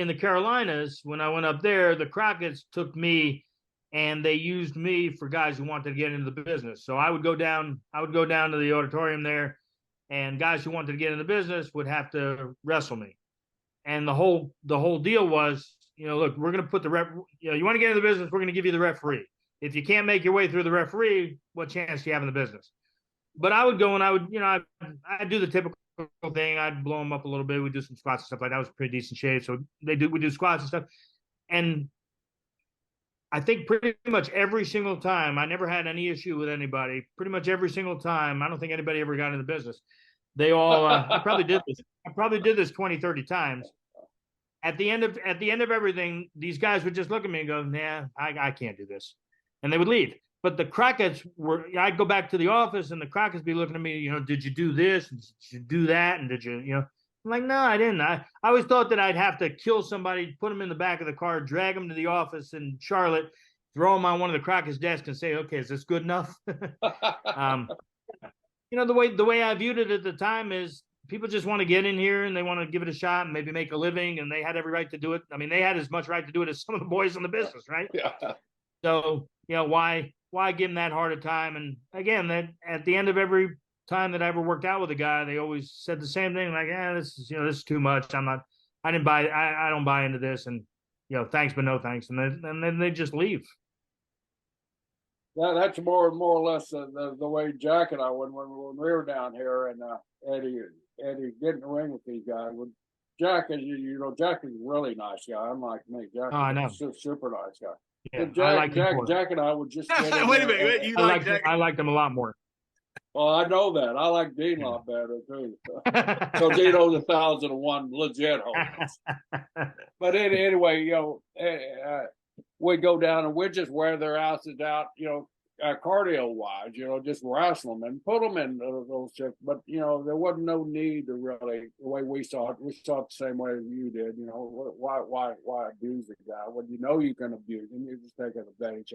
in the Carolinas, when I went up there, the Crockett's took me and they used me for guys who wanted to get into the business. So I would go down to the auditorium there, and guys who wanted to get into the business would have to wrestle me. And the whole deal was, look, we're going to put the ref. You want to get into the business, we're going to give you the referee. If you can't make your way through the referee, what chance do you have in the business? But I would go and I'd do the typical thing. I'd blow them up a little bit. We'd do some squats and stuff like that. I was pretty decent shape, so we do squats and stuff. And I think pretty much every single time, I never had any issue with anybody. Pretty much every single time, I don't think anybody ever got in the business. They all, I probably did this 20, 30 times. At the end of everything, these guys would just look at me and go, "Nah, I can't do this," and they would leave. But the Crockett's I'd go back to the office, and the Crockett's be looking at me, did you do this? And did you do that? And did you, I'm like, no, I didn't. I always thought that I'd have to kill somebody, put them in the back of the car, drag them to the office in Charlotte, throw them on one of the Crockett's desks, and say, "Okay, is this good enough?" The way I viewed it at the time is people just want to get in here and they want to give it a shot and maybe make a living, and they had every right to do it. I mean, they had as much right to do it as some of the boys in the business, right? Yeah. So, why give them that hard a time? And again, that at the end of every time that I ever worked out with a guy, they always said the same thing, like, this is too much. I don't buy into this, and thanks but no thanks, and then they just leave. That's more or less the way Jack and I when we were down here, and Eddie get in the ring with these guys. Jack is Jack is a really nice guy. Unlike me, Jack is a super nice guy. Yeah, Jack and I would just wait a minute. You like Jack? I liked him a lot more. Well, I know that. I like Dean a lot better too. So Dino's 1,001 legit homies. But anyway, we go down and we just wear their asses out, cardio wise, just wrestle them and put them in those shit. But there wasn't no need to really, the way we saw it. We saw it the same way as you did. Why abuse the guy when you can abuse him? You just take advantage.